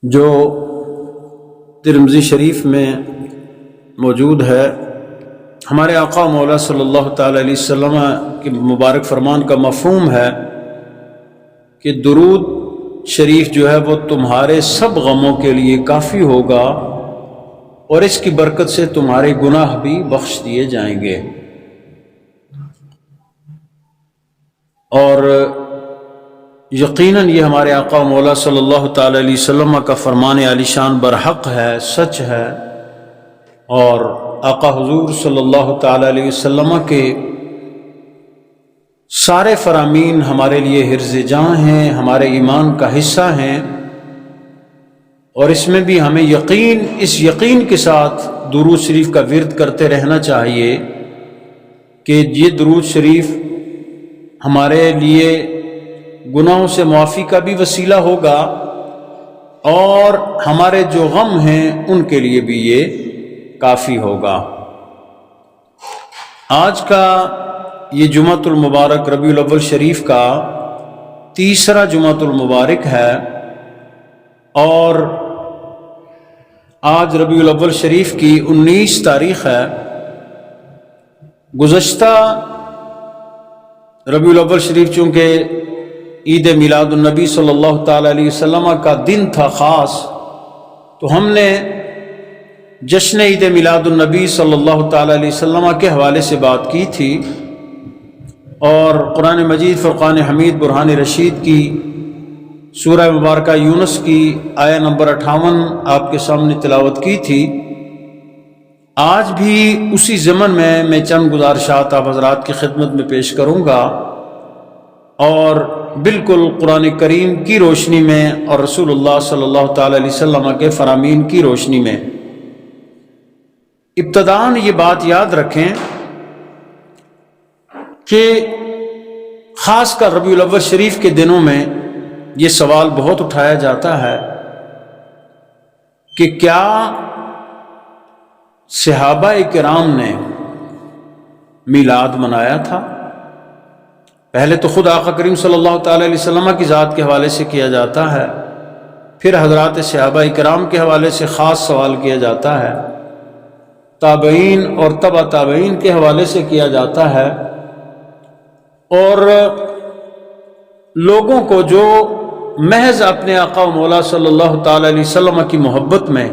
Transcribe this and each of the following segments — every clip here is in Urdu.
جو ترمذی شریف میں موجود ہے، ہمارے آقا مولا صلی اللہ تعالی علیہ وسلم کے مبارک فرمان کا مفہوم ہے کہ درود شریف جو ہے وہ تمہارے سب غموں کے لیے کافی ہوگا اور اس کی برکت سے تمہارے گناہ بھی بخش دیے جائیں گے۔ اور یقیناً یہ ہمارے آقا مولا صلی اللہ تعالی علیہ وسلم کا فرمان عالی شان برحق ہے، سچ ہے، اور آقا حضور صلی اللہ تعالی علیہ وسلم کے سارے فرامین ہمارے لیے حرز جاں ہیں، ہمارے ایمان کا حصہ ہیں، اور اس میں بھی ہمیں اس یقین کے ساتھ درود شریف کا ورد کرتے رہنا چاہیے کہ یہ درود شریف ہمارے لیے گناہوں سے معافی کا بھی وسیلہ ہوگا اور ہمارے جو غم ہیں ان کے لیے بھی یہ کافی ہوگا۔ آج کا یہ جمعۃ المبارک ربیع الاول شریف کا تیسرا جمعۃ المبارک ہے، اور آج ربیع الاول شریف کی 19 تاریخ ہے۔ گزشتہ ربیع الاول شریف چونکہ عید میلاد النبی صلی اللہ تعالی علیہ وسلم کا دن تھا خاص، تو ہم نے جشن عید میلاد النبی صلی اللہ تعالی علیہ وسلم کے حوالے سے بات کی تھی، اور قرآن مجید فرقان حمید برہان رشید کی سورہ مبارکہ یونس کی آیہ نمبر 58 آپ کے سامنے تلاوت کی تھی۔ آج بھی اسی ضمن میں چند گزارشات آپ حضرات کی خدمت میں پیش کروں گا، اور بالکل قرآن کریم کی روشنی میں اور رسول اللہ صلی اللہ تعالی علیہ وسلم کے فرامین کی روشنی میں۔ ابتداً یہ بات یاد رکھیں کہ خاص کر ربیع الاول شریف کے دنوں میں یہ سوال بہت اٹھایا جاتا ہے کہ کیا صحابہ کرام نے میلاد منایا تھا؟ پہلے تو خود آقا کریم صلی اللہ تعالی علیہ وسلم کی ذات کے حوالے سے کیا جاتا ہے، پھر حضرات صحابہ کرام کے حوالے سے خاص سوال کیا جاتا ہے، تابعین اور تبع تابعین کے حوالے سے کیا جاتا ہے، اور لوگوں کو جو محض اپنے آقا و مولا صلی اللہ تعالی علیہ وسلم کی محبت میں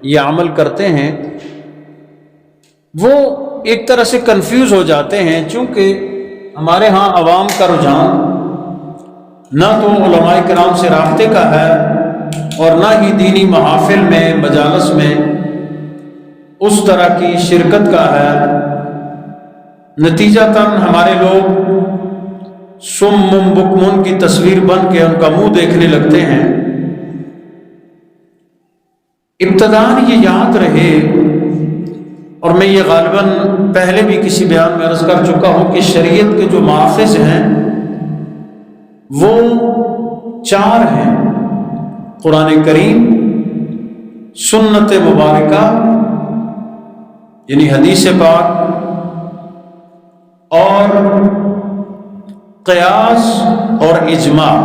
یہ عمل کرتے ہیں وہ ایک طرح سے کنفیوز ہو جاتے ہیں، چونکہ ہمارے ہاں عوام کا رجحان نہ تو علماء کرام سے رابطے کا ہے اور نہ ہی دینی محافل میں مجالس میں اس طرح کی شرکت کا ہے۔ نتیجتاً ہمارے لوگ سم بکمن کی تصویر بن کے ان کا منہ دیکھنے لگتے ہیں۔ ابتداً یہ یاد رہے، اور میں یہ غالباً پہلے بھی کسی بیان میں عرض کر چکا ہوں کہ شریعت کے جو ماخذ ہیں وہ 4 ہیں: قرآن کریم، سنت مبارکہ یعنی حدیث پاک، اور قیاس اور اجماع۔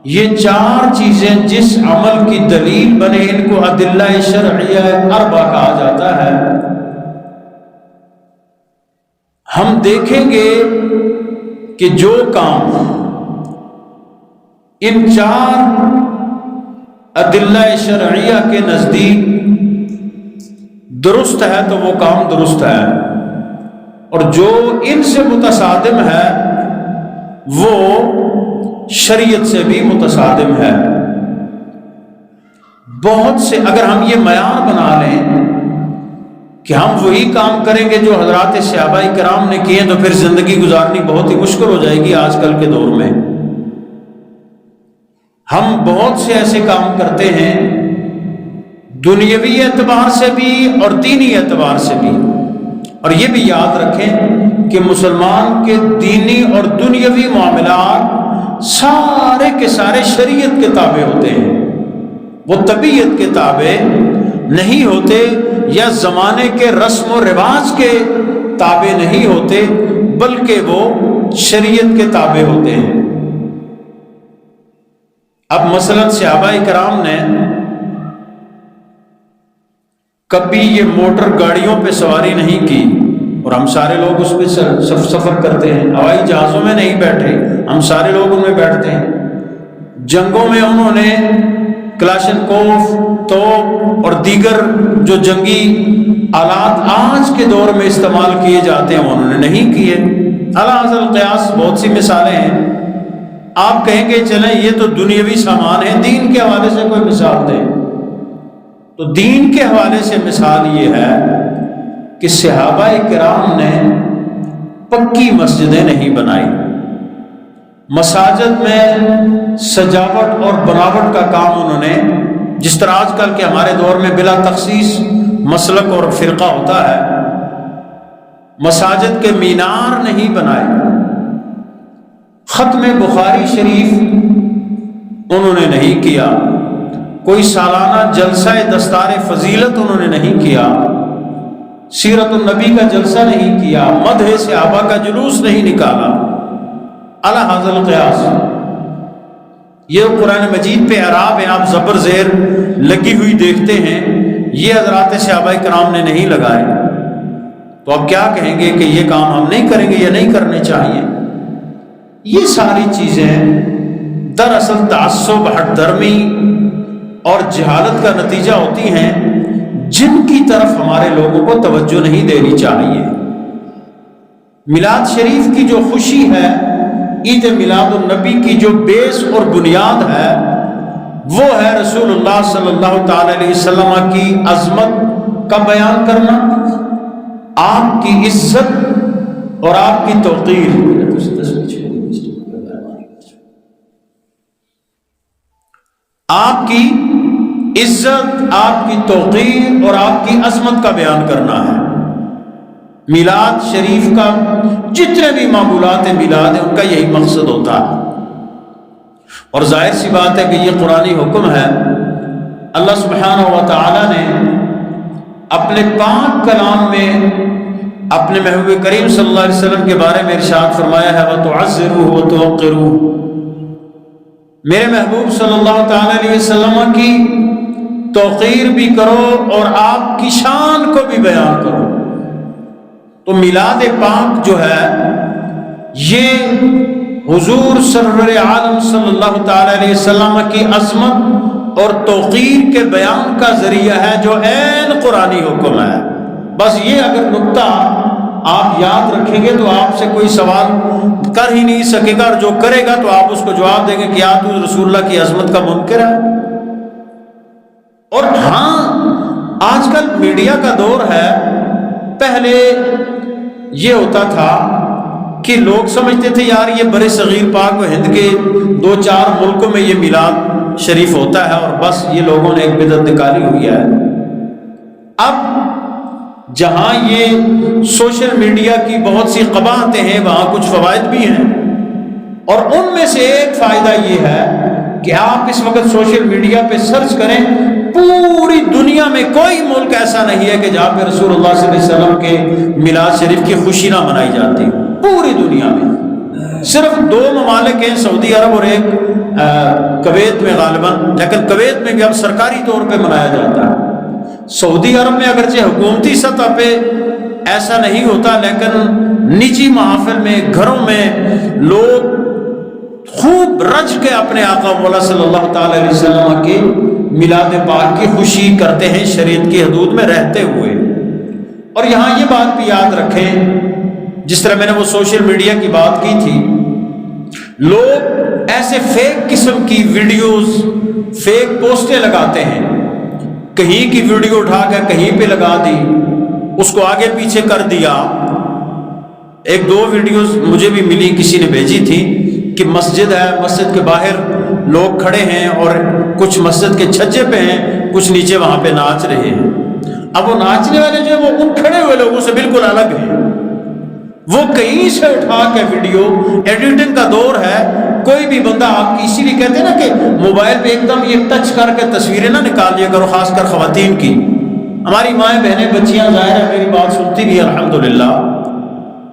یہ 4 چیزیں جس عمل کی دلیل بنے ان کو ادلہ شرعیہ اربع کہا جاتا ہے۔ ہم دیکھیں گے کہ جو کام ان 4 ادلہ شرعیہ کے نزدیک درست ہے تو وہ کام درست ہے، اور جو ان سے متصادم ہے وہ شریعت سے بھی متصادم ہے۔ بہت سے اگر ہم یہ معیار بنا لیں کہ ہم وہی کام کریں گے جو حضرات صحابہ کرام نے کیے تو پھر زندگی گزارنی بہت ہی مشکل ہو جائے گی آج کل کے دور میں۔ ہم بہت سے ایسے کام کرتے ہیں دنیاوی اعتبار سے بھی اور دینی اعتبار سے بھی، اور یہ بھی یاد رکھیں کہ مسلمان کے دینی اور دنیاوی معاملات سارے کے سارے شریعت کے تابع ہوتے ہیں، وہ طبیعت کے تابع نہیں ہوتے یا زمانے کے رسم و رواج کے تابع نہیں ہوتے، بلکہ وہ شریعت کے تابع ہوتے ہیں۔ اب مثلا صحابہ کرام نے کبھی یہ موٹر گاڑیوں پہ سواری نہیں کی، اور ہم سارے لوگ اس پہ سفر کرتے ہیں، ہوائی جہازوں میں نہیں بیٹھے، ہم سارے لوگ ان میں بیٹھتے ہیں۔ جنگوں میں انہوں نے کلاشنکوف، توپ اور دیگر جو جنگی آلات آج کے دور میں استعمال کیے جاتے ہیں انہوں نے نہیں کیے۔ اعلیٰ حضرت القیاس بہت سی مثالیں ہیں۔ آپ کہیں گے چلیں یہ تو دنیاوی سامان ہے، دین کے حوالے سے کوئی مثال دیں، تو دین کے حوالے سے مثال یہ ہے کہ صحابہ کرام نے پکی مسجدیں نہیں بنائی، مساجد میں سجاوٹ اور بناوٹ کا کام انہوں نے، جس طرح آج کل کے ہمارے دور میں بلا تخصیص مسلک اور فرقہ ہوتا ہے، مساجد کے مینار نہیں بنائے، ختم بخاری شریف انہوں نے نہیں کیا، کوئی سالانہ جلسہ دستار فضیلت انہوں نے نہیں کیا، سیرت النبی کا جلسہ نہیں کیا، مدح صحابہ کا جلوس نہیں نکالا۔ اعلیٰ حضرت القیاس یہ قرآن مجید پہ اعراب ہیں، آپ زبر زیر لگی ہوئی دیکھتے ہیں، یہ حضرات صحابہ کرام نے نہیں لگائے، تو اب کیا کہیں گے کہ یہ کام ہم نہیں کریں گے یا نہیں کرنے چاہیے؟ یہ ساری چیزیں دراصل تعصب، ہٹ درمی اور جہالت کا نتیجہ ہوتی ہیں، جن کی طرف ہمارے لوگوں کو توجہ نہیں دینی چاہیے۔ میلاد شریف کی جو خوشی ہے، عید میلاد النبی کی جو بیس اور بنیاد ہے، وہ ہے رسول اللہ صلی اللہ تعالی علیہ وسلم کی عظمت کا بیان کرنا، آپ کی عزت اور آپ کی توقیر، آپ کی عزت، آپ کی توقیر اور آپ کی عظمت کا بیان کرنا ہے۔ میلاد شریف کا جتنے بھی معمولات میلاد ہیں ان کا یہی مقصد ہوتا ہے، اور ظاہر سی بات ہے کہ یہ قرآنی حکم ہے۔ اللہ سبحانہ و تعالی نے اپنے پاک کلام میں اپنے محبوب کریم صلی اللہ علیہ وسلم کے بارے میں ارشاد فرمایا ہے وَتُعَزِّرُوهُ وَتُوَقِّرُوهُ، میرے محبوب صلی اللہ تعالی علیہ وسلم کی توقیر بھی کرو اور آپ کی شان کو بھی بیان کرو۔ تو میلاد پاک جو ہے یہ حضور سرور عالم صلی اللہ تعالی علیہ وسلم کی عظمت اور توقیر کے بیان کا ذریعہ ہے، جو عین قرآنی حکم ہے۔ بس یہ اگر نکتہ آپ یاد رکھیں گے تو آپ سے کوئی سوال کر ہی نہیں سکے گا، اور جو کرے گا تو آپ اس کو جواب دیں گے کہ کیا تو رسول اللہ کی عظمت کا منکر ہے؟ اور ہاں، آج کل میڈیا کا دور ہے، پہلے یہ ہوتا تھا کہ لوگ سمجھتے تھے یار یہ برے صغیر پاک و ہند کے 2-4 ملکوں میں یہ میلاد شریف ہوتا ہے، اور بس یہ لوگوں نے ایک بدعت نکالی ہوئی ہے۔ اب جہاں یہ سوشل میڈیا کی بہت سی قباحتیں ہیں، وہاں کچھ فوائد بھی ہیں، اور ان میں سے ایک فائدہ یہ ہے کہ آپ اس وقت سوشل میڈیا پہ سرچ کریں، پوری دنیا میں کوئی ملک ایسا نہیں ہے کہ جہاں پہ رسول اللہ صلی اللہ علیہ وسلم کے میلاد شریف کی خوشی نہ منائی جاتی، پوری دنیا میں۔ صرف 2 ممالک ہیں، سعودی عرب اور ایک کویت میں غالباً، لیکن کویت میں بھی اب سرکاری طور پہ منایا جاتا ہے۔ سعودی عرب میں اگرچہ حکومتی سطح پہ ایسا نہیں ہوتا، لیکن نجی محافل میں، گھروں میں لوگ خوب رج کے اپنے آقا مولا صلی اللہ تعالی علیہ وسلم کے میلاد پاک کی خوشی کرتے ہیں، شریعت کی حدود میں رہتے ہوئے۔ اور یہاں یہ بات بھی یاد رکھیں، جس طرح میں نے وہ سوشل میڈیا کی بات کی تھی، لوگ ایسے فیک قسم کی ویڈیوز، فیک پوسٹیں لگاتے ہیں، کہیں کی ویڈیو اٹھا کر کہیں پہ لگا دی، اس کو آگے پیچھے کر دیا۔ 1-2 ویڈیوز مجھے بھی ملی، کسی نے بھیجی تھی کہ مسجد ہے، مسجد کے باہر لوگ کھڑے ہیں اور کچھ مسجد کے چھجے پہ ہیں، کچھ نیچے وہاں پہ ناچ رہے ہیں۔ اب وہ ناچنے والے جو وہ ان کھڑے ہوئے لوگوں سے بالکل الگ ہیں، وہ کہیں سے اٹھا کے ویڈیو ایڈیٹنگ کا دور ہے، کوئی بھی بندہ آپ کی، اسی لیے کہتے ہیں نا کہ موبائل پہ ایک دم یہ ٹچ کر کے تصویریں نہ نکال لیا کرو، خاص کر خواتین کی۔ ہماری مائیں بہنیں بچیاں ظاہر ہے میری بات سنتی بھی الحمدللہ،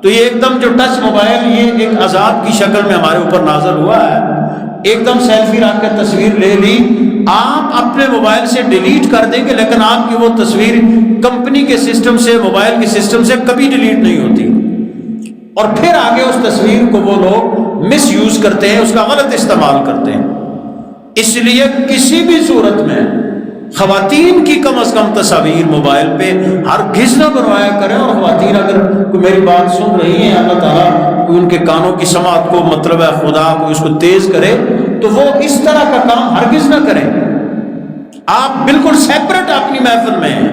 تو یہ ایک دم جو ٹچ موبائل، یہ ایک عذاب کی شکل میں ہمارے اوپر نازل ہوا ہے۔ ایک دم سیلفی رکھ کر تصویر لے لی، آپ اپنے موبائل سے ڈیلیٹ کر دیں گے لیکن آپ کی وہ تصویر کمپنی کے سسٹم سے، موبائل کے سسٹم سے کبھی ڈیلیٹ نہیں ہوتی، اور پھر آگے اس تصویر کو وہ لوگ مس یوز کرتے ہیں، اس کا غلط استعمال کرتے ہیں۔ اس لیے کسی بھی صورت میں خواتین کی کم از کم تصاویر موبائل پہ ہرگز نہ بنوایا کریں، اور خواتین اگر کوئی میری بات سن رہی ہیں، اللہ تعالیٰ کوئی ان کے کانوں کی سماعت کو مطلب ہے خدا کو اس کو تیز کرے، تو وہ اس طرح کا کام ہرگز نہ کریں۔ آپ بالکل سیپریٹ اپنی محفل میں ہیں،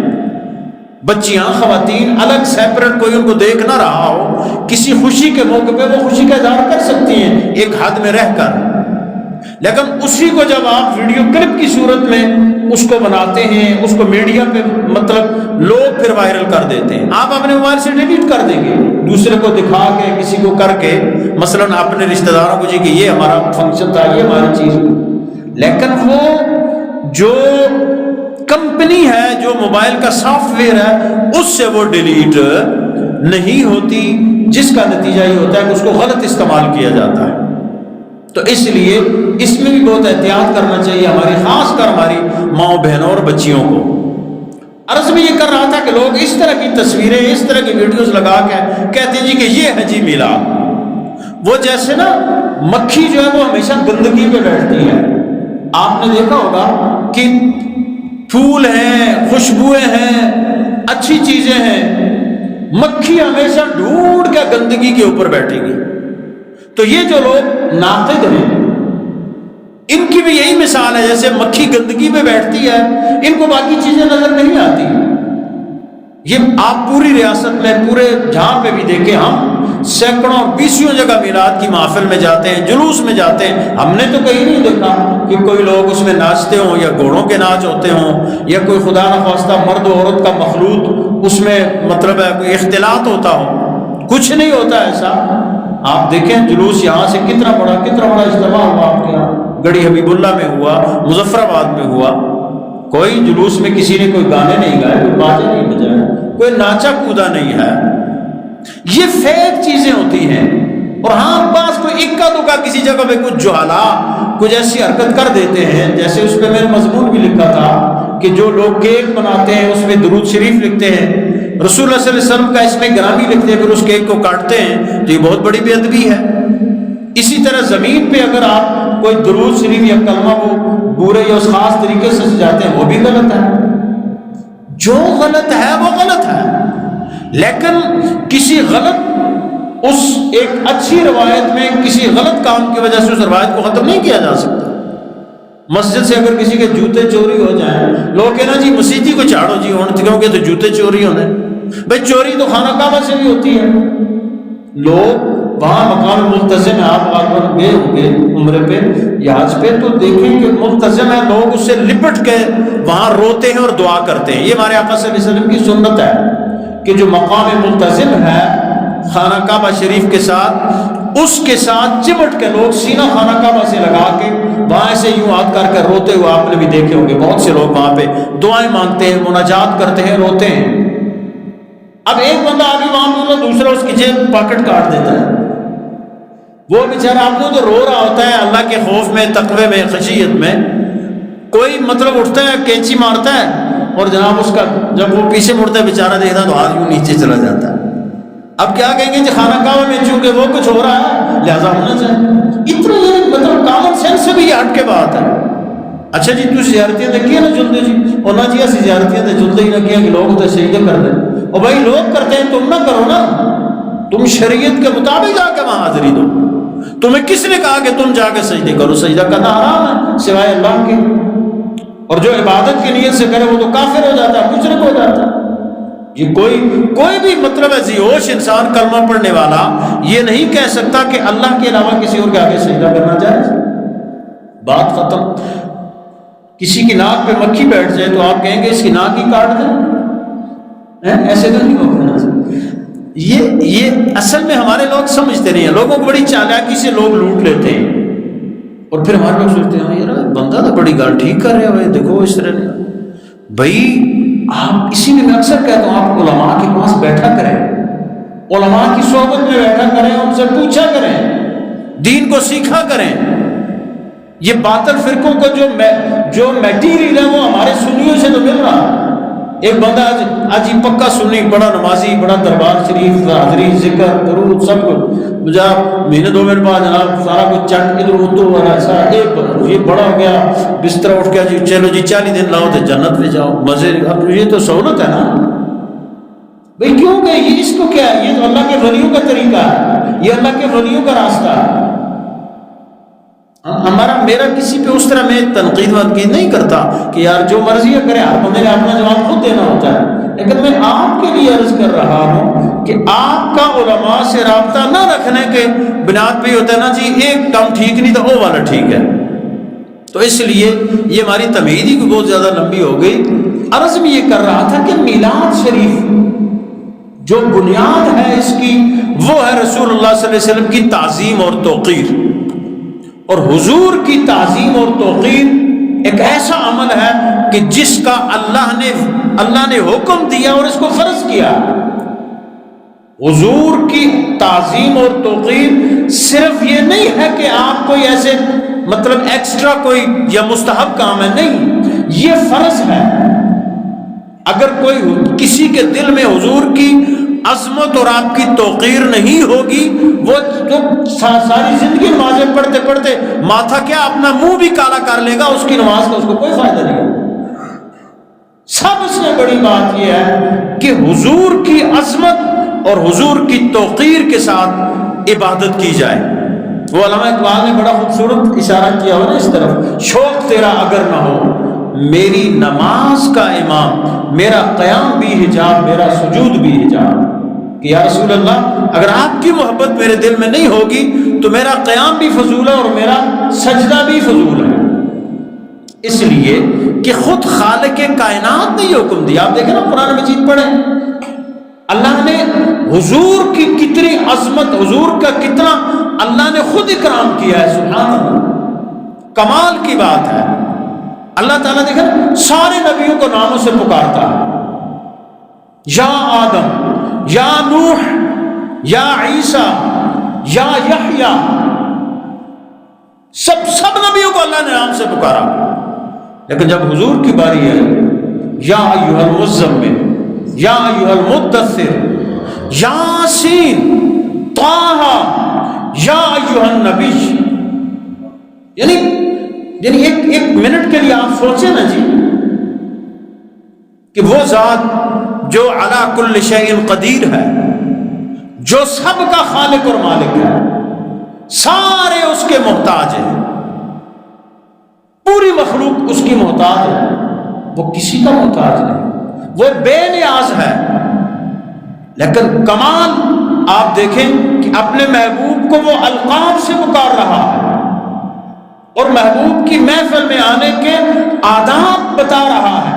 بچیاں خواتین الگ سیپریٹ، کوئی ان کو دیکھ نہ رہا ہو، کسی خوشی کے موقع پہ وہ خوشی کا اظہار کر سکتی ہیں ایک حد میں رہ کر، لیکن اسی کو جب آپ ویڈیو کلپ کی صورت میں اس کو بناتے ہیں، اس کو میڈیا پہ مطلب لوگ پھر وائرل کر دیتے ہیں، آپ اپنے موبائل سے ڈیلیٹ کر دیں گے، دوسرے کو دکھا کے کسی کو کر کے، مثلا اپنے رشتہ داروں کو جی کہ یہ ہمارا فنکشن تھا، یہ ہماری چیز، لیکن وہ جو کمپنی ہے، جو موبائل کا سافٹ ویئر ہے، اس سے وہ ڈیلیٹ نہیں ہوتی، جس کا نتیجہ یہ ہوتا ہے کہ اس کو غلط استعمال کیا جاتا ہے۔ تو اس لیے اس میں بھی بہت احتیاط کرنا چاہیے ہماری، خاص کر ہماری ماؤں بہنوں اور بچیوں کو۔ عرض میں یہ کر رہا تھا کہ لوگ اس طرح کی تصویریں، اس طرح کی ویڈیوز لگا کے کہتے ہیں جی کہ یہ ہے جی میلاد، وہ جیسے نا مکھی جو ہے وہ ہمیشہ گندگی پہ بیٹھتی ہے، آپ نے دیکھا ہوگا کہ پھول ہیں، خوشبوئیں ہیں، اچھی چیزیں ہیں، مکھی ہمیشہ ڈھونڈ کے گندگی کے اوپر بیٹھے گی۔ تو یہ جو لوگ ناقد ہیں، ان کی بھی یہی مثال ہے، جیسے مکھی گندگی پہ بیٹھتی ہے، ان کو باقی چیزیں نظر نہیں آتی۔ یہ آپ پوری ریاست میں، پورے جہاں پہ بھی دیکھیں، ہم سینکڑوں بیسیوں جگہ میلاد کی محفل میں جاتے ہیں، جلوس میں جاتے ہیں، ہم نے تو کہیں نہیں دیکھا کہ کوئی لوگ اس میں ناچتے ہوں، یا گھوڑوں کے ناچ ہوتے ہوں، یا کوئی خدا نخواستہ مرد و عورت کا مخلوط اس میں مطلب ہے کوئی اختلاط ہوتا ہو، کچھ نہیں ہوتا ایسا۔ آپ دیکھیں جلوس یہاں سے کتنا بڑا اجتماع ہوا، آپ کے یہاں گڑھی حبیب اللہ میں ہوا، مظفر آباد میں ہوا، کوئی جلوس میں کسی نے کوئی گانے نہیں گائے، کوئی باجے نہیں بجائے، کوئی ناچا کودا نہیں ہے۔ یہ فیک چیزیں ہوتی ہیں، اور ہاں بعض کوئی اکا دکا کسی جگہ پہ کچھ جہالا کچھ ایسی حرکت کر دیتے ہیں، جیسے اس پہ میں نے مضمون بھی لکھا تھا کہ جو لوگ کیک بناتے ہیں اس میں درود شریف لکھتے ہیں، رسول اللہ صلی اللہ علیہ وسلم کا اس میں گرامی لکھتے ہیں، پھر اس کیک کو کاٹتے ہیں، تو یہ بہت بڑی بے ادبی ہے۔ اسی طرح زمین پہ اگر آپ کوئی درود شریف یا کلمہ کو بورے یا اس خاص طریقے سے سجاتے ہیں، وہ بھی غلط ہے۔ جو غلط ہے وہ غلط ہے، لیکن کسی غلط اس ایک اچھی روایت میں کسی غلط کام کی وجہ سے اس روایت کو ختم نہیں کیا جا سکتا۔ مسجد سے اگر کسی کے جوتے چوری ہو جائیں، لوگ کہنا جی مسیحی کو چاڑو جی، کیونکہ تو جوتے چوری ہونے، بھائی چوری تو خانہ کعبہ سے بھی ہوتی ہے۔ لوگ وہاں مقام ملتزم ہے، آپ گئے ہوں گے عمرے پہ یا حج پہ، تو دیکھیں کہ ملتزم ہے، لوگ اس سے لپٹ کے وہاں روتے ہیں اور دعا کرتے ہیں۔ یہ ہمارے آقا صلی اللہ علیہ وسلم کی سنت ہے کہ جو مقام ملتزم ہے خانہ کعبہ شریف کے ساتھ، اس کے ساتھ چمٹ کے لوگ سینہ خانہ کعبہ سے لگا کے وہاں سے یوں ہاتھ کر کے روتے ہوئے آپ نے بھی دیکھے ہوں گے، بہت سے لوگ وہاں پہ دعائیں مانگتے ہیں، مناجات کرتے ہیں، روتے ہیں۔ اب ایک بندہ آگے وہاں پہ دوسرا اس کی جیب پاکٹ کاٹ دیتا ہے، وہ بیچارہ آپ کو تو رو رہا ہوتا ہے اللہ کے خوف میں، تقوی میں، خشیت میں، کوئی مطلب اٹھتا ہے کینچی مارتا ہے، اور جناب اس کا جب وہ پیچھے مڑتا ہے بیچارہ دیکھتا تو ہاتھ یوں نیچے چلا جاتا ہے۔ اب کیا کہیں گے جی خانہ کعبہ میں چونکہ وہ کچھ ہو رہا ہے لہذا ہونا چاہیے، اتنا یہ مطلب کامن سینس سے بھی یہ ہٹ کے بات ہے۔ اچھا جی تھی زیارتیاں دیکھیے نا جلدے جی، اور نہ جی اسی زیارتیاں تے جلدے ہی نہ کیا کہ لوگ تو سجدے کر دیں، اور بھائی لوگ کرتے ہیں تم نہ کرو نا، تم شریعت کے مطابق جا کے وہاں حاضری دو۔ تمہیں کس نے کہا کہ تم جا کے سجدے کرو؟ سجدہ کرنا حرام ہے سوائے اللہ کے، اور جو عبادت کی نیت سے کرے وہ تو کافر ہو جاتا ہے، مشرک ہو جاتا ہے۔ یہ کوئی بھی مطلب ہے ذیوش انسان کلمہ پڑھنے والا یہ نہیں کہہ سکتا کہ اللہ کے علاوہ کسی اور کے آگے سجدہ کرنا جائز، بات ختم۔ کسی کی ناک پہ مکھی بیٹھ جائے تو آپ کہیں گے اس کی ناک ہی کاٹ دیں؟ ایسے تو نہیں ہوگا۔ یہ اصل میں ہمارے لوگ سمجھتے نہیں ہیں، لوگوں کو بڑی چالاکی سے لوگ لوٹ لیتے ہیں، اور پھر ہمارے لوگ سوچتے ہیں یار بندہ تو بڑی گال ٹھیک کر رہے ہیں، دیکھو اس طرح نہیں۔ بھائی آپ اسی لیے میں اکثر کہتا ہوں آپ علماء کے پاس بیٹھا کریں، علماء کی صحبت میں بیٹھا کریں، ان سے پوچھا کریں، دین کو سیکھا کریں۔ یہ باطل فرقوں کو جو میٹیریل ہے وہ ہمارے سنیوں سے تو مل رہا ہے. ایک بندہ آج ہی پکا سنی، بڑا نمازی، بڑا دربار شریف حاضری ذکر درود سب کچھ، جب مہینے 2 مہینے بعد جناب سارا کچھ چٹ ادھر ادھر والا ایسا ایک یہ بڑا ہو گیا، بستر اٹھ گیا جی چلو جی 40 دن لاؤ تو جنت لے جاؤ مزے. اب یہ تو سہولت ہے نا بھائی، کیوں کہ یہ اس کو کیا ہے، یہ تو اللہ کے ولیوں کا طریقہ ہے، یہ اللہ کے ولیوں کا راستہ ہے. میرا کسی پہ اس طرح میں تنقید نہیں کرتا کہ یار جو مرضی ہے کرے، ہر بندے نے اپنا جواب خود دینا ہوتا ہے. لیکن میں آپ کے لیے عرض کر رہا ہوں کہ آپ کا علماء سے رابطہ نہ رکھنے کے بنیاد پہ ہوتا ہے نا جی ایک ٹرم ٹھیک نہیں تو وہ والا ٹھیک ہے. تو اس لیے یہ ہماری تمہید ہی بہت زیادہ لمبی ہو گئی. عرض میں یہ کر رہا تھا کہ میلاد شریف جو بنیاد ہے اس کی وہ ہے رسول اللہ صلی اللہ علیہ وسلم کی تعظیم اور توقیر. اور حضور کی تعظیم اور توقیر ایک ایسا عمل ہے کہ جس کا اللہ نے حکم دیا اور اس کو فرض کیا. حضور کی تعظیم اور توقیر صرف یہ نہیں ہے کہ آپ کوئی ایسے مطلب ایکسٹرا کوئی یا مستحب کام ہے، نہیں، یہ فرض ہے. اگر کوئی کسی کے دل میں حضور کی عظمت اور آپ کی توقیر نہیں ہوگی، وہ تو ساری زندگی نمازیں پڑھتے پڑھتے ماتھا کیا اپنا منہ بھی کالا کر لے گا، اس کی نماز کا اس کو کوئی فائدہ نہیں ہوگا. سب سے بڑی بات یہ ہے کہ حضور کی عظمت اور حضور کی توقیر کے ساتھ عبادت کی جائے. وہ علامہ اقبال نے بڑا خوبصورت اشارہ کیا ہو نا اس طرف، شوق تیرا اگر نہ ہو میری نماز کا امام، میرا قیام بھی حجاب، میرا سجود بھی حجاب. کہ یا رسول اللہ اگر آپ کی محبت میرے دل میں نہیں ہوگی تو میرا قیام بھی فضول ہے اور میرا سجدہ بھی فضول ہے. اس لیے کہ خود خالق کائنات نے یہ حکم دیا. آپ دیکھیں نا قرآن مجید پڑھیں، اللہ نے حضور کی کتنی عظمت، حضور کا کتنا اللہ نے خود اکرام کیا ہے. سبحان اللہ، کمال کی بات ہے. اللہ تعالیٰ دیکھیں سارے نبیوں کو ناموں سے پکارتا ہے، یا آدم، یا نوح، یا عیسیٰ، یا یحییٰ، سب نبیوں کو اللہ نے نام سے پکارا. لیکن جب حضور کی باری ہے، یا ایھا المزمل، یا ایھا المدثر، یاسین، طٰہٰ، یا ایھا النبی، یعنی ایک منٹ کے لیے آپ سوچیں نا جی کہ وہ ذات جو علی کل شیء قدیر ہے، جو سب کا خالق اور مالک ہے، سارے اس کے محتاج ہیں، پوری مخلوق اس کی محتاج ہے، وہ کسی کا محتاج نہیں، وہ بے نیاز ہے. لیکن کمال آپ دیکھیں کہ اپنے محبوب کو وہ القاب سے پکار رہا ہے اور محبوب کی محفل میں آنے کے آداب بتا رہا ہے.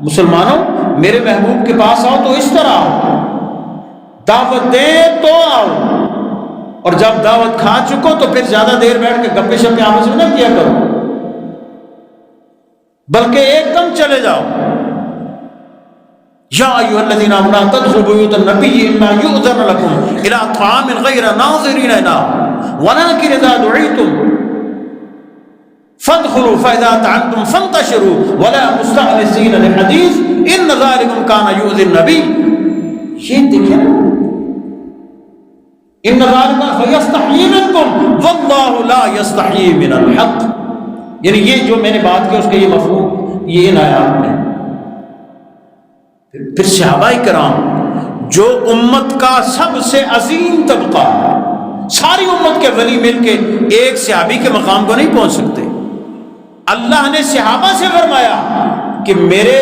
مسلمانوں میرے محبوب کے پاس آؤ تو اس طرح آؤ، دعوت دے تو آؤ، اور جب دعوت کھا چکو تو پھر زیادہ دیر بیٹھ کے گپے شپے آپس میں نہ کیا کرو، بلکہ ایک دم چلے جاؤ. یا ایھا الذین آمنوا لا تدخلوا بیوت النبی الا یؤذن لکم الی طعام غیر ناظرین اناہ ولکن اذا دعیتم فادخلوا فاذا طعمتم فانتشروا ولا مستأنسین لحدیث ان ذلکم کان یؤذی النبی. یہ دیکھیں ان ذلکم فیستحیی منکم واللہ لا یستحیی من الحق. یعنی یہ جو میں نے بات کی اس کے یہ مفہوم یہ ان آیات میں. پھر صحابہ کرام جو امت کا سب سے عظیم طبقہ، ساری امت کے ولی مل کے ایک صحابی کے مقام کو نہیں پہنچ سکتے. اللہ نے صحابہ سے فرمایا کہ میرے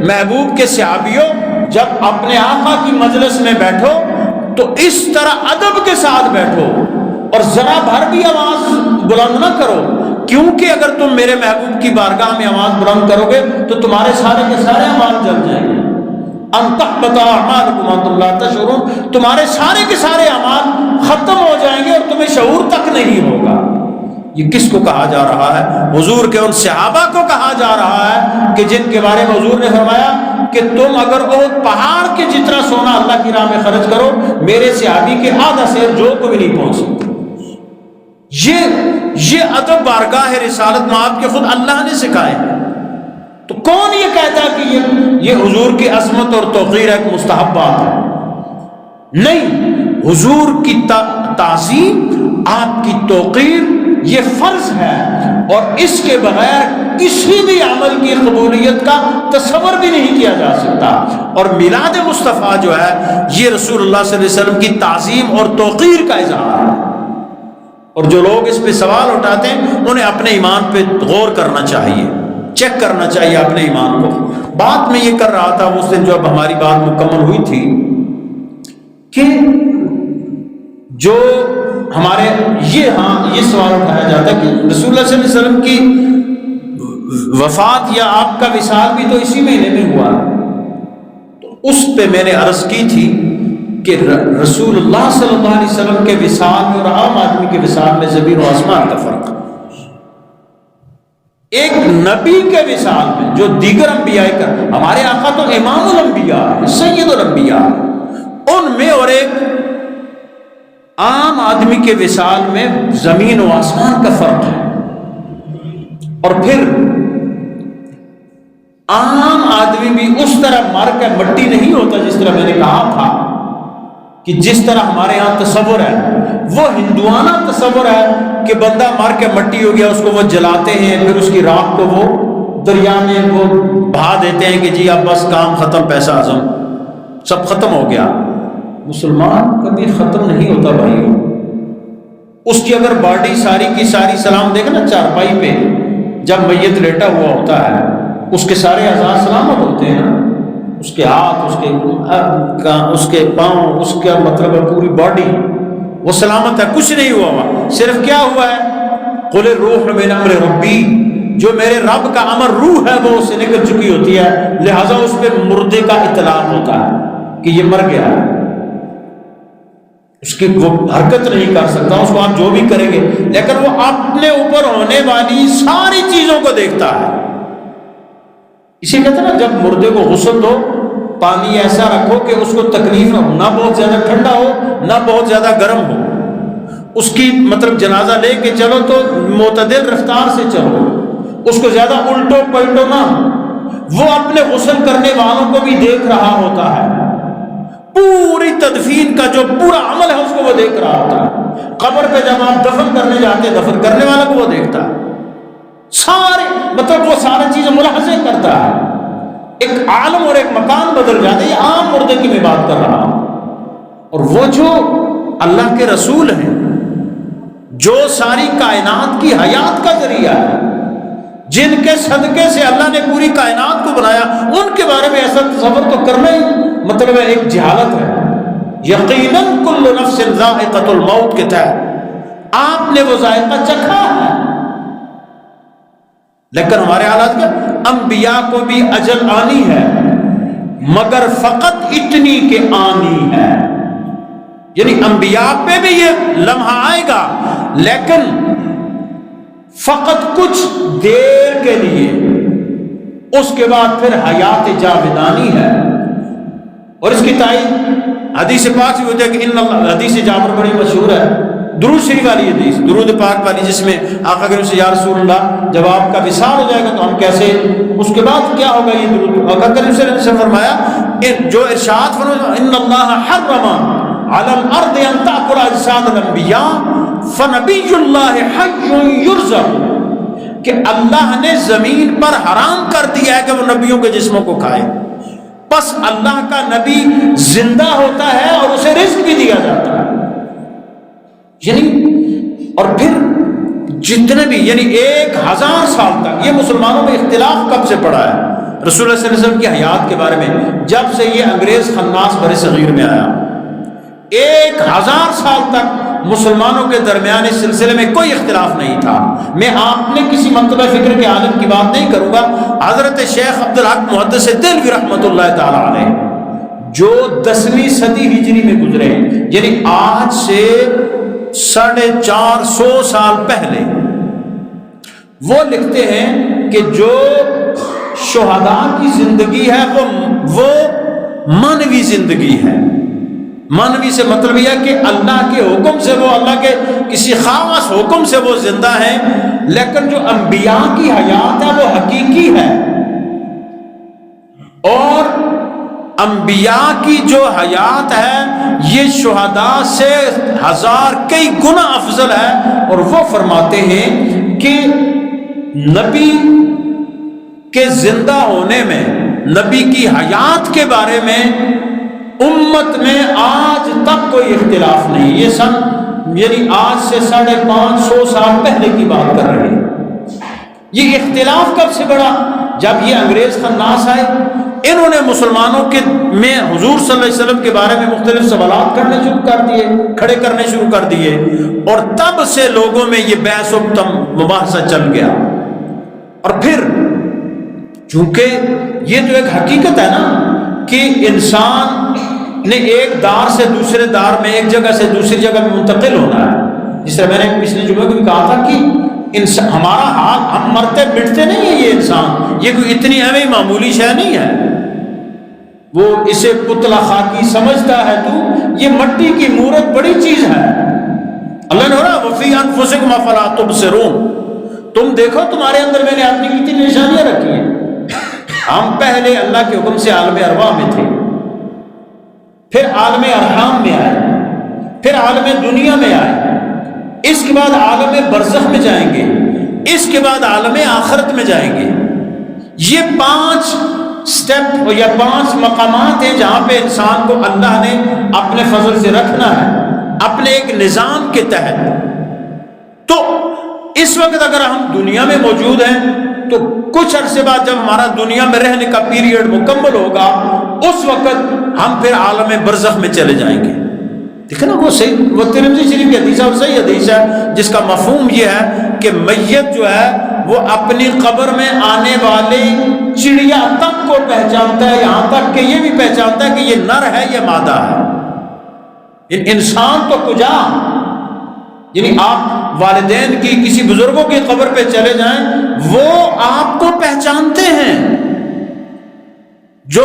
محبوب کے صحابیوں جب اپنے آقا کی مجلس میں بیٹھو تو اس طرح ادب کے ساتھ بیٹھو اور ذرا بھر بھی آواز بلند نہ کرو، کیونکہ اگر تم میرے محبوب کی بارگاہ میں آواز بلند کرو گے تو تمہارے سارے کے سارے اعمال جل جائیں گے. ان تحبط اعمالکم وانتم لا تشعرون، تمہارے سارے کے سارے اعمال ختم ہو جائیں گے اور تمہیں شعور تک نہیں ہوگا. یہ کس کو کہا جا رہا ہے؟ حضور کے ان صحابہ کو کہا جا رہا ہے کہ جن کے بارے میں حضور نے فرمایا کہ تم اگر احد پہاڑ کے جتنا سونا اللہ کی راہ میں خرچ کرو، میرے صحابی کے آدھا سیر جو کو بھی نہیں پہنچ سکتے. یہ ادب بارگاہ رسالت میں آپ کے خود اللہ نے سکھائے ہیں۔ تو کون یہ کہتا کہ یہ حضور کی عظمت اور توقیر ایک مستحب بات ہے؟ نہیں، حضور کی تعظیم، آپ کی توقیر یہ فرض ہے، اور اس کے بغیر کسی بھی عمل کی قبولیت کا تصور بھی نہیں کیا جا سکتا۔ اور میلاد مصطفیٰ جو ہے یہ رسول اللہ صلی اللہ علیہ وسلم کی تعظیم اور توقیر کا اظہار ہے۔ اور جو لوگ اس پہ سوال اٹھاتے ہیں انہیں اپنے ایمان پہ غور کرنا چاہیے، چیک کرنا چاہیے اپنے ایمان کو۔ بات میں یہ کر رہا تھا اس دن جب ہماری بات مکمل ہوئی تھی کہ جو ہمارے یہ سوال اٹھایا جاتا ہے کہ رسول اللہ صلی اللہ علیہ وسلم کی وفات یا آپ کا وصال بھی تو اسی مہینے میں ہوا، تو اس پہ میں نے عرض کی تھی کہ رسول اللہ صلی اللہ علیہ وسلم کے وصال میں اور عام آدمی کے وصال میں زمین و آسمان کا فرق ہے۔ ایک نبی کے وصال میں جو دیگر انبیاء کا، ہمارے آقا تو امام الانبیاء ہے، سید الانبیاء ہے، ان میں اور ایک عام آدمی کے وصال میں زمین و آسمان کا فرق ہے۔ اور پھر عام آدمی بھی اس طرح مر کے مٹی نہیں ہوتا جس طرح میں نے کہا تھا کہ جس طرح ہمارے ہاں تصور ہے، وہ ہندوانہ تصور ہے کہ بندہ مر کے مٹی ہو گیا، اس کو وہ جلاتے ہیں، پھر اس کی راکھ کو وہ دریا میں وہ بہا دیتے ہیں کہ جی اب بس کام ختم، پیسہ ہضم، سب ختم ہو گیا۔ مسلمان کبھی ختم نہیں ہوتا بھائیو۔ اس کی اگر باڈی ساری کی ساری سلام دیکھیں نا چارپائی پہ جب میت لیٹا ہوا ہوتا ہے، اس کے سارے اعضاء سلامت ہوتے ہیں، اس کے ہاتھ، اس کے پاؤں، اس کا مطلب ہے پوری باڈی وہ سلامت ہے، کچھ نہیں ہوا۔ صرف کیا ہوا ہے؟ قل الروح من امر ربی، جو میرے رب کا امر روح ہے وہ اس سے نکل چکی ہوتی ہے، لہذا اس پہ مردے کا اطلاق ہوتا ہے کہ یہ مر گیا ہے، اس کی وہ حرکت نہیں کر سکتا، اس کو آپ جو بھی کریں گے، لیکن وہ اپنے اوپر ہونے والی ساری چیزوں کو دیکھتا ہے۔ اسی کہتے ہیں نا جب مردے کو غسل دو، پانی ایسا رکھو کہ اس کو تکلیف نہ بہت زیادہ ٹھنڈا ہو نہ بہت زیادہ گرم ہو، اس کی مطلب جنازہ لے کے چلو تو معتدل رفتار سے چلو، اس کو زیادہ الٹو پلٹو نہ۔ وہ اپنے غسل کرنے والوں کو بھی دیکھ رہا ہوتا ہے، پوری تدفین کا جو پورا عمل ہے اس کو وہ دیکھ رہا ہوتا ہے۔ قبر پہ جب آپ دفن کرنے جاتے ہیں، دفن کرنے والا کو وہ دیکھتا ہے، سارے مطلب وہ ساری چیزیں ملاحظے کرتا ہے۔ ایک عالم اور ایک مکان بدل جاتے ہیں۔ یہ عام مردے کی میں بات کر رہا ہوں، اور وہ جو اللہ کے رسول ہیں، جو ساری کائنات کی حیات کا ذریعہ ہے، جن کے صدقے سے اللہ نے پوری کائنات کو بنایا، ان کے بارے میں ایسا تصور تو کرنا ہی مطلب ہے ایک جہالت ہے۔ یقیناً کل نفس ذائقۃ الموت کے تحت آپ نے وہ ذائقہ چکھا ہے، لیکن ہمارے حالات کیا؟ انبیاء کو بھی اجل آنی ہے، مگر فقط اتنی کہ آنی ہے، یعنی انبیاء پہ بھی یہ لمحہ آئے گا، لیکن فقط کچھ دیر کے لیے، اس کے بعد پھر حیات جاودانی ہے۔ اور اس کی تائید حدیث پاک سے ہوتا ہے کہ حدیث جابر بڑی مشہور ہے، درود شریف والی حدیث، درود پاک والی، جس میں آقا کریم سے یا رسول اللہ جب آپ کا وصال ہو جائے گا تو ہم کیسے، اس کے بعد کیا ہوگا؟ یہ درود آقا کریم سے فرمایا جو ارشاد فرمایا ان اللہ حرم علی الارض ان تأکل اجساد الانبیاء فنبی اللہ حی یرزق، کہ اللہ نے زمین پر حرام کر دیا ہے کہ وہ نبیوں کے جسموں کو کھائے، بس اللہ کا نبی زندہ ہوتا ہے اور اسے رزق بھی دیا جاتا ہے۔ یعنی اور پھر جتنے بھی یعنی 1000 سال تک یہ مسلمانوں میں اختلاف کب سے پڑا ہے رسول اللہ صلی اللہ علیہ وسلم کی حیات کے بارے میں؟ جب سے یہ انگریز خناس بر صغیر میں آیا، 1000 سال تک مسلمانوں کے درمیان اس سلسلے میں کوئی اختلاف نہیں تھا۔ میں آپ نے کسی مکتبہ فکر کے عالم کی بات نہیں کروں گا، حضرت شیخ عبدالحق محدث دہلوی رحمۃ اللہ تعالی علیہ جو 10ویں صدی ہجری میں گزرے، یعنی آج سے 450 سال پہلے، وہ لکھتے ہیں کہ جو شہداء کی زندگی ہے وہ مانوی زندگی ہے، مانوی سے مطلب یہ ہے کہ اللہ کے حکم سے وہ، اللہ کے کسی خاص حکم سے وہ زندہ ہیں، لیکن جو انبیاء کی حیات ہے وہ حقیقی ہے، اور انبیاء کی جو حیات ہے یہ شہداء سے 1000 کئی گنا افضل ہے۔ اور وہ فرماتے ہیں کہ نبی کے زندہ ہونے میں، نبی کی حیات کے بارے میں امت میں آج تک کوئی اختلاف نہیں۔ یہ یعنی آج سے 550 سال پہلے کی بات کر رہے ہیں۔ یہ اختلاف کب سے بڑھا؟ جب یہ انگریز خناس آئے، انہوں نے مسلمانوں کے میں حضور صلی اللہ علیہ وسلم کے بارے میں مختلف سوالات کرنے شروع کر دیے، کھڑے کرنے شروع کر دیے، اور تب سے لوگوں میں یہ بحث و مباحثہ چل گیا۔ اور پھر چونکہ یہ تو ایک حقیقت ہے نا کہ انسان نے ایک دار سے دوسرے دار میں، ایک جگہ سے دوسری جگہ میں منتقل ہونا ہے۔ جس طرح میں نے پچھلے جمعے کو بھی کہا تھا کہ ہمارا حال، ہم مرتے مٹتے نہیں ہیں، یہ انسان یہ کوئی اتنی اہم معمولی شے نہیں ہے، وہ اسے پتلا خاکی سمجھتا ہے تو یہ مٹی کی مورت بڑی چیز ہے۔ اللہ نے کہا وفی انفسکم افلا تبصرون، تم دیکھو تمہارے اندر میں نے اپنی کتنی نشانیاں رکھی ہیں۔ ہم پہلے اللہ کے حکم سے عالم ارواح میں تھے، پھر عالم ارحام میں آئے، پھر عالم دنیا میں آئے، اس کے بعد عالم برزخ میں جائیں گے، اس کے بعد عالم آخرت میں جائیں گے۔ یہ 5 سٹیپ یا 5 مقامات ہیں جہاں پہ انسان کو اللہ نے اپنے فضل سے رکھنا ہے، اپنے ایک نظام کے تحت۔ تو اس وقت اگر ہم دنیا میں موجود ہیں تو کچھ عرصے بعد جب ہمارا دنیا میں رہنے کا پیریڈ مکمل ہوگا، اس وقت ہم پھر عالم برزخ میں چلے جائیں گے۔ دیکھیں نا، وہ ترمذی شریف کی حدیث ہے اور صحیح حدیث ہے، جس کا مفہوم یہ ہے کہ میت جو ہے وہ اپنی قبر میں آنے والے چڑیا تک کو پہچانتا ہے، یہاں تک کہ یہ بھی پہچانتا ہے کہ یہ نر ہے یا مادہ ہے۔ انسان تو کجا، یعنی آپ والدین کی، کسی بزرگوں کی قبر پہ چلے جائیں، وہ آپ کو پہچانتے ہیں۔ جو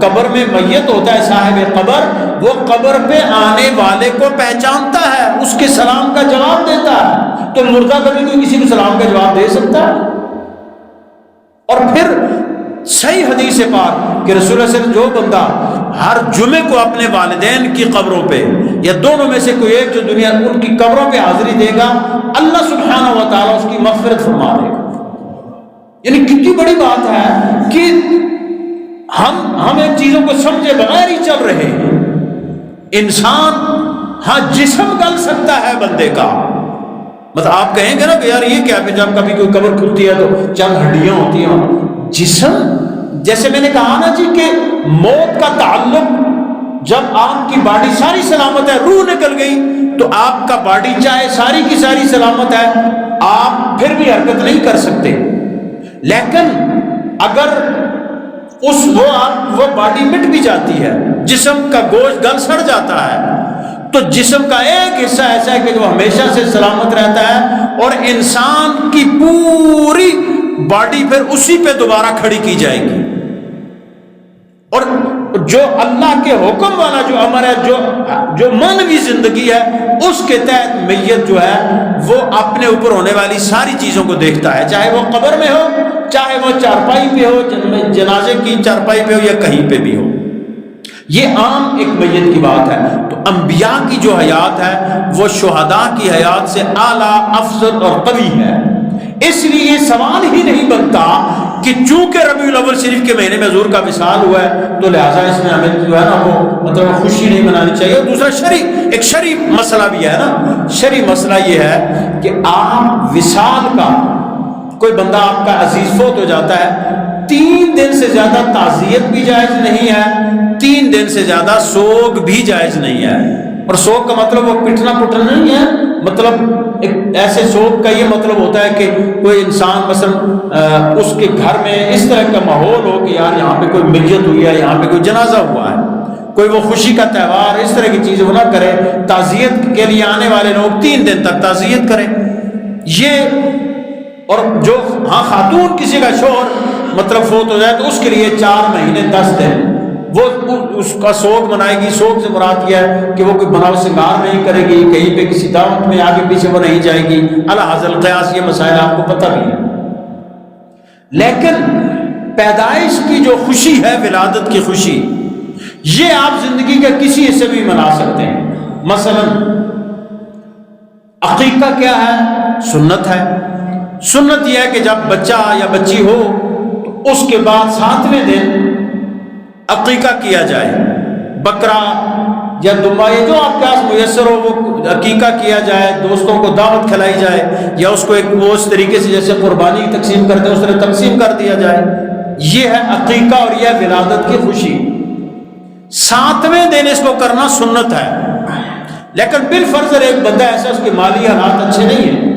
قبر میں میت ہوتا ہے صاحب قبر، وہ قبر پہ آنے والے کو پہچانتا ہے، اس کے سلام کا جواب دیتا ہے۔ تو مردہ کبھی کوئی کسی کو سلام کا جواب دے سکتا ہے؟ اور پھر صحیح حدیث پاک کہ رسول اللہ صلی اللہ علیہ وسلم جو بندہ ہر جمعے کو اپنے والدین کی قبروں پہ یا دونوں میں سے کوئی ایک جو دنیا ان کی قبروں پہ حاضری دے گا، اللہ سبحانہ و تعالیٰ اس کی مغفرت فرما دے گا۔ یعنی کتنی بڑی بات ہے کہ ہم ان چیزوں کو سمجھے بغیر ہی چل رہے ہیں۔ انسان ہاں جسم گل سکتا ہے بندے کا، مطلب آپ کہیں گے نا کہ یار یہ کیا ہے، جب کبھی کوئی قبر کھلتی ہے تو چند ہڈیاں ہوتی ہیں، جسم جیسے میں نے کہا نا جی کہ موت کا تعلق، جب آپ کی باڈی ساری سلامت ہے، روح نکل گئی تو آپ کا باڈی چاہے ساری کی ساری سلامت ہے، آپ پھر بھی حرکت نہیں کر سکتے۔ لیکن اگر وہ باڈی مٹ بھی جاتی ہے، جسم کا گوشت گل سڑ جاتا ہے، تو جسم کا ایک حصہ ایسا ہے کہ جو ہمیشہ سے سلامت رہتا ہے، اور انسان کی پوری باڈی پھر اسی پہ دوبارہ کھڑی کی جائے گی۔ اور جو اللہ کے حکم والا جو امر ہے، جو مانوی زندگی ہے، اس کے تحت میت جو ہے وہ اپنے اوپر ہونے والی ساری چیزوں کو دیکھتا ہے، چاہے وہ قبر میں ہو، چاہے وہ چارپائی پہ ہو، جنازے کی چارپائی پہ ہو یا کہیں پہ بھی ہو۔ یہ عام ایک میت کی بات ہے۔ تو انبیاء کی جو حیات ہے وہ شہداء کی حیات سے اعلیٰ، افضل اور قوی ہے۔ اس لیے یہ سوال ہی نہیں بنتا کہ چونکہ ربیع الاول شریف کے مہینے میں حضور کا وصال ہوا ہے تو لہٰذا اس میں ہمیں جو ہے نا وہ مطلب خوشی نہیں منانی چاہیے۔ اور دوسرا ایک شرعی مسئلہ بھی ہے نا، شرعی مسئلہ یہ ہے کہ آپ وصال کا، کوئی بندہ آپ کا عزیز فوت ہو جاتا ہے، 3 دن سے زیادہ تعزیت بھی جائز نہیں ہے، 3 دن سے زیادہ سوگ بھی جائز نہیں ہے۔ اور سوگ کا مطلب وہ پٹنا نہیں ہے، مطلب ایک ایسے سوگ کا یہ مطلب ہوتا ہے کہ کوئی انسان مثلا اس کے گھر میں اس طرح کا ماحول ہو کہ یار یہاں پہ کوئی میت ہوئی ہے، یہاں پہ کوئی جنازہ ہوا ہے، کوئی وہ خوشی کا تہوار، اس طرح کی چیزیں وہ نہ کرے۔ تعزیت کے لیے آنے والے لوگ 3 دن تک تعزیت کریں۔ یہ اور جو خاتون کسی کا شوہر مطلب فوت ہو جائے تو اس کے لیے 4 مہینے 10 دن وہ اس کا سوگ منائے گی. سوگ سے مراد یہ ہے کہ وہ کوئی بناؤ سنگار نہیں کرے گی, کہیں پہ کسی دعوت میں آگے پیچھے وہ نہیں جائے گی. علی حاصل قیاس یہ مسائل آپ کو پتہ بھی ہے. لیکن پیدائش کی جو خوشی ہے, ولادت کی خوشی, یہ آپ زندگی کے کسی حصے بھی منا سکتے ہیں. مثلا عقیقہ کیا ہے؟ سنت ہے. سنت یہ ہے کہ جب بچہ یا بچی ہو تو اس کے بعد 7ویں دن عقیقہ کیا جائے. بکرا یا دمبا یا جو آپ کے پاس میسر ہو وہ عقیقہ کیا جائے, دوستوں کو دعوت کھلائی جائے, یا اس کو ایک وہ اس طریقے سے جیسے قربانی تقسیم کرتے ہیں اس طرح تقسیم کر دیا جائے. یہ ہے عقیقہ اور یہ ہے ولادت کی خوشی. 7ویں دن اس کو کرنا سنت ہے. لیکن بالفرض ایک بندہ ایسا اس کے مالی حالات اچھے نہیں ہیں,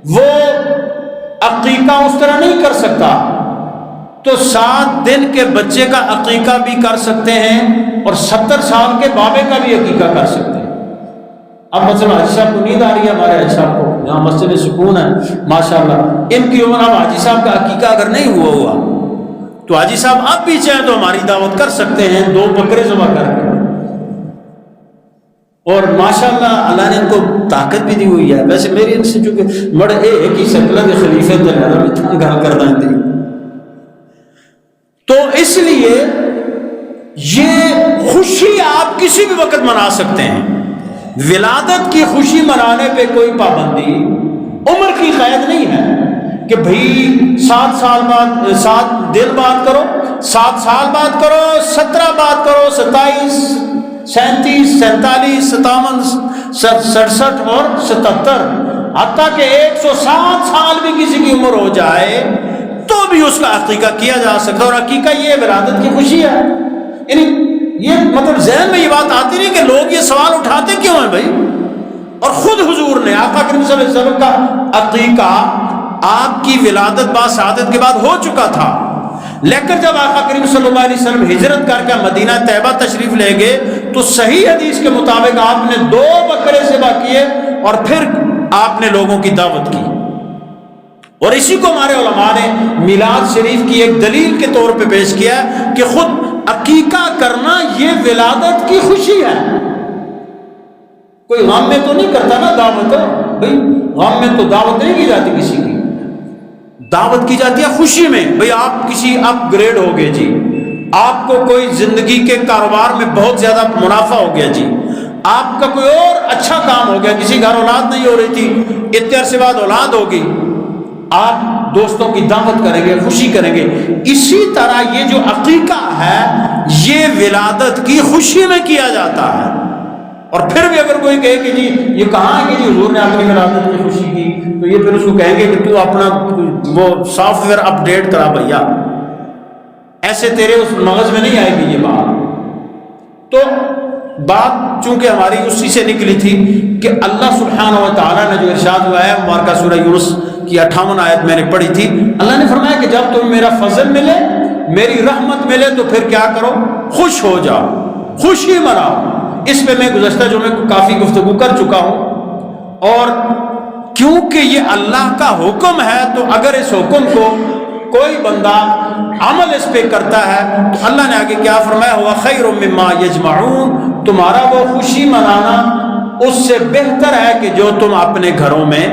وہ عقیقہ اس طرح نہیں کر سکتا, تو 7 دن کے بچے کا عقیقہ بھی کر سکتے ہیں اور 70 سال کے بابے کا بھی عقیقہ کر سکتے ہیں. اب مثلا حاجی صاحب کو نیند آ رہی ہے, ہمارے حاجی صاحب کو یہاں مسجد سکون ہے ماشاءاللہ, ان کی عمر اب حاجی صاحب کا عقیقہ اگر نہیں ہوا تو حاجی صاحب اب بھی چاہیں تو ہماری دعوت کر سکتے ہیں 2 بکرے ذبح کر کے. اور ماشاءاللہ اللہ نے ان کو طاقت بھی دی ہوئی ہے. ویسے میری ان سے چونکہ مڑ ایک ہی شکل کے خلیفے میں گھر کر دیں تھی, تو اس لیے یہ خوشی آپ کسی بھی وقت منا سکتے ہیں. ولادت کی خوشی منانے پہ کوئی پابندی عمر کی قید نہیں ہے کہ بھئی 7 سال بعد 7 دن بعد کرو, 7 سال بعد کرو, 17 بعد کرو, 27 37 47 57 67 اور 77, حتیٰ کہ 107 سال بھی کسی کی عمر ہو جائے تو بھی اس کا عقیقہ کیا جا سکتا. اور عقیقہ یہ ولادت کی خوشی ہے. یعنی یہ مطلب ذہن میں یہ بات آتی نہیں کہ لوگ یہ سوال اٹھاتے کیوں ہیں بھائی. اور خود حضور نے آقا کریم صلی اللہ علیہ وسلم کا عقیقہ آپ کی ولادت بعد شہادت کے بعد ہو چکا تھا, لیکن جب آقا کریم صلی اللہ علیہ وسلم ہجرت کر کے مدینہ طیبہ تشریف لے گئے تو صحیح حدیث کے مطابق آپ نے 2 بکرے ذبح کیے اور پھر آپ نے لوگوں کی دعوت کی. اور اسی کو ہمارے علماء نے میلاد شریف کی ایک دلیل کے طور پہ پیش کیا کہ خود عقیقہ کرنا یہ ولادت کی خوشی ہے. کوئی غم میں تو نہیں کرتا نا دعوت, بھائی غم میں تو دعوت نہیں کی جاتی کسی کی, دعوت کی جاتی ہے خوشی میں. بھئی آپ کسی اپ گریڈ ہو گئے جی, آپ کو کوئی زندگی کے کاروبار میں بہت زیادہ منافع ہو گیا جی, آپ کا کوئی اور اچھا کام ہو گیا, کسی گھر اولاد نہیں ہو رہی تھی, اتنے عرصے بعد اولاد ہوگی, آپ دوستوں کی دعوت کریں گے, خوشی کریں گے. اسی طرح یہ جو عقیقہ ہے یہ ولادت کی خوشی میں کیا جاتا ہے. اور پھر بھی اگر کوئی کہے کہ جی یہ کہاں ہے کہ جی حضور نے اپنی ولادت کی خوشی کی, تو یہ پھر اس کو کہیں گے کہ تو اپنا وہ سافٹ ویئر اپ ڈیٹ کرا بھیا, ایسے تیرے اس مغز میں نہیں آئے گی یہ بات. تو بات چونکہ ہماری اسی سے نکلی تھی کہ اللہ سبحانہ و تعالیٰ نے جو ارشاد ہوا ہے مبارکہ سورہ یونس کی 58 آیت میں نے پڑھی تھی, اللہ نے فرمایا کہ جب تمہیں میرا فضل ملے, میری رحمت ملے تو پھر کیا کرو, خوش ہو جاؤ, خوشی مناؤ. اس پہ میں گزشتہ جو میں کافی گفتگو کر چکا ہوں. اور کیونکہ یہ اللہ کا حکم ہے تو اگر اس حکم کو کوئی بندہ عمل اس پہ کرتا ہے تو اللہ نے آگے کیا فرمایا, ہوا خیر مما یجمعون, تمہارا وہ خوشی منانا اس سے بہتر ہے کہ جو تم اپنے گھروں میں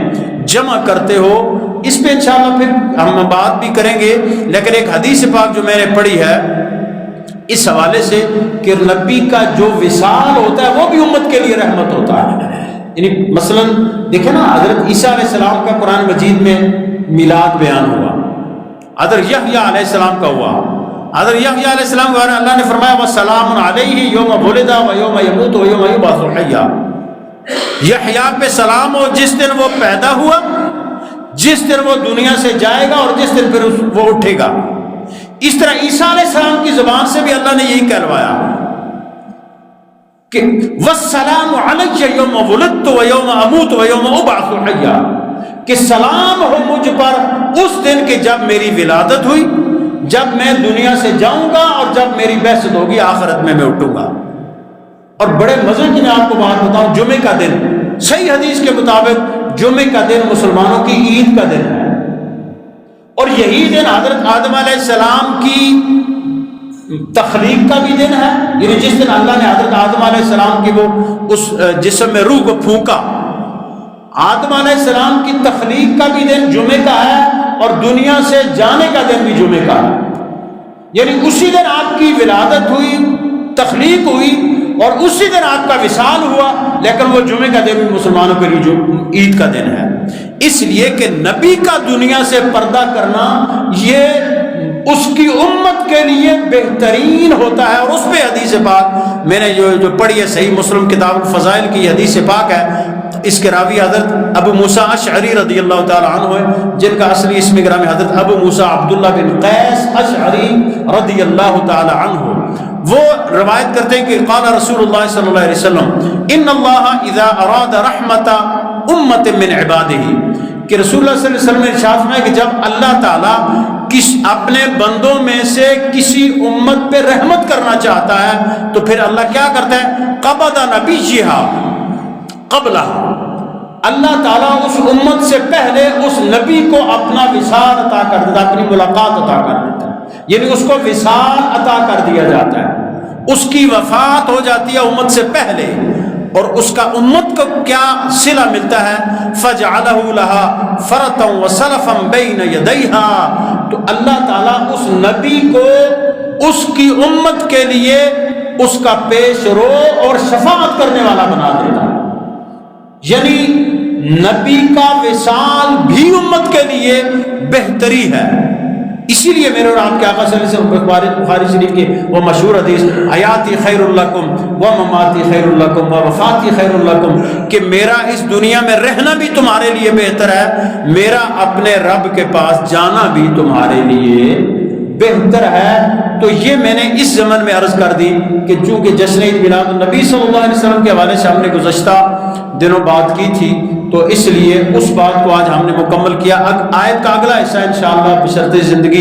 جمع کرتے ہو. اس پہ انشاءاللہ پھر ہم بات بھی کریں گے. لیکن ایک حدیث پاک جو میں نے پڑھی ہے اس حوالے سے کہ نبی کا جو وصال ہوتا ہے وہ بھی امت کے لیے رحمت ہوتا ہے. یعنی مثلا دیکھیں نا, حضرت عیسیٰ علیہ السلام کا قرآن مجید میں میلاد بیان ہوا, حضرت یحییٰ علیہ السلام کا ہوا. حضرت یحییٰ علیہ السلام کے بارے میں اللہ نے فرمایا وسلام علیہ یوم ولد و یوم یموت و یوم یبعث حیا. یحییٰ پہ سلام ہو جس دن وہ پیدا ہوا, جس دن وہ دنیا سے جائے گا اور جس دن پھر وہ اٹھے گا. اس طرح عیسیٰ علیہ السلام کی زبان سے بھی اللہ نے یہی کہلوایا کہ والسلام علی یوم ولدت و یوم اموت و یوم ابعث حیا, کہ سلام ہو مجھ پر اس دن کہ جب میری ولادت ہوئی, جب میں دنیا سے جاؤں گا اور جب میری بعثت ہوگی آخرت میں اٹھوں گا. اور بڑے مزے کی میں آپ کو بات بتاؤں, جمعے کا دن صحیح حدیث کے مطابق جمعے کا دن مسلمانوں کی عید کا دن ہے, اور یہی دن حضرت آدم علیہ السلام کی تخلیق کا بھی دن ہے، یعنی جس دن اللہ نے حضرت آدم علیہ السلام کی وہ اس جسم میں روح کو پھونکا، آدم علیہ السلام کی تخلیق کا بھی دن جمعے کا ہے، اور دنیا سے جانے کا دن بھی جمعے کا ہے، یعنی اسی دن آپ کی ولادت ہوئی، تخلیق ہوئی، اور اسی دن آپ کا وصال ہوا، لیکن وہ جمعے کا دن بھی مسلمانوں کے لیے جو عید کا دن ہے، اس لیے کہ نبی کا دنیا سے پردہ کرنا یہ اس کی امت کے لیے بہترین ہوتا ہے۔ اور اس پہ حدیث پاک میں نے جو پڑھی ہے، صحیح مسلم کتاب الفضائل کی حدیث پاک ہے، اس کے راوی حضرت ابو موسیٰ اشعری رضی اللہ تعالی عنہ ہے، جن کا اصلی اسم گرامی حضرت ابو موسیٰ عبداللہ بن قیس اشعری رضی اللہ تعالی عنہ، وہ روایت کرتے ہیں کہ قال رسول اللہ صلی اللہ علیہ وسلم ان اللہ اذا اراد رحمت امت من عبادہ، کہ رسول اللہ صلی اللہ علیہ وسلم نے ارشاد فرمایا کہ جب اللہ تعالیٰ اپنے بندوں میں سے کسی امت پہ رحمت کرنا چاہتا ہے تو پھر اللہ کیا کرتا ہے؟ قبض نبیھا قبلہ، اللہ تعالیٰ اس امت سے پہلے اس نبی کو اپنا وصال عطا کر دیتا، اپنی ملاقات عطا کر دیتا ہے، یعنی اس کو وصال عطا کر دیا جاتا ہے، اس کی وفات ہو جاتی ہے امت سے پہلے، اور اس کا امت کو کیا صلہ ملتا ہے؟ فَجْعَلَهُ لَهَا فَرَطًا وَسَلَفًا بَيْنَ يَدَيْهَا، تو اللہ تعالیٰ اس نبی کو اس کی امت کے لیے اس کا پیش رو اور شفاعت کرنے والا بنا دیتا ہے، یعنی نبی کا وصال بھی امت کے لیے بہتری ہے۔ اسی لیے میرے اور آپ کے آقا صلی اللہ علیہ وسلم بخاری شریف کی وہ مشہور حدیث حیاتی خیر لکم و مماتی خیر لکم و وفاتی خیر لکم، کہ میرا اس دنیا میں رہنا بھی تمہارے لیے بہتر ہے، میرا اپنے رب کے پاس جانا بھی تمہارے لیے بہتر ہے۔ تو یہ میں نے اس زمن میں عرض کر دی کہ چونکہ جشن عید میلاد النبی صلی اللہ علیہ وسلم کے حوالے سے ہم نے گزشتہ دنوں بات کی تھی، تو اس لیے اس بات کو آج ہم نے مکمل کیا۔ آیت کا اگلا حصہ انشاءاللہ بشرط زندگی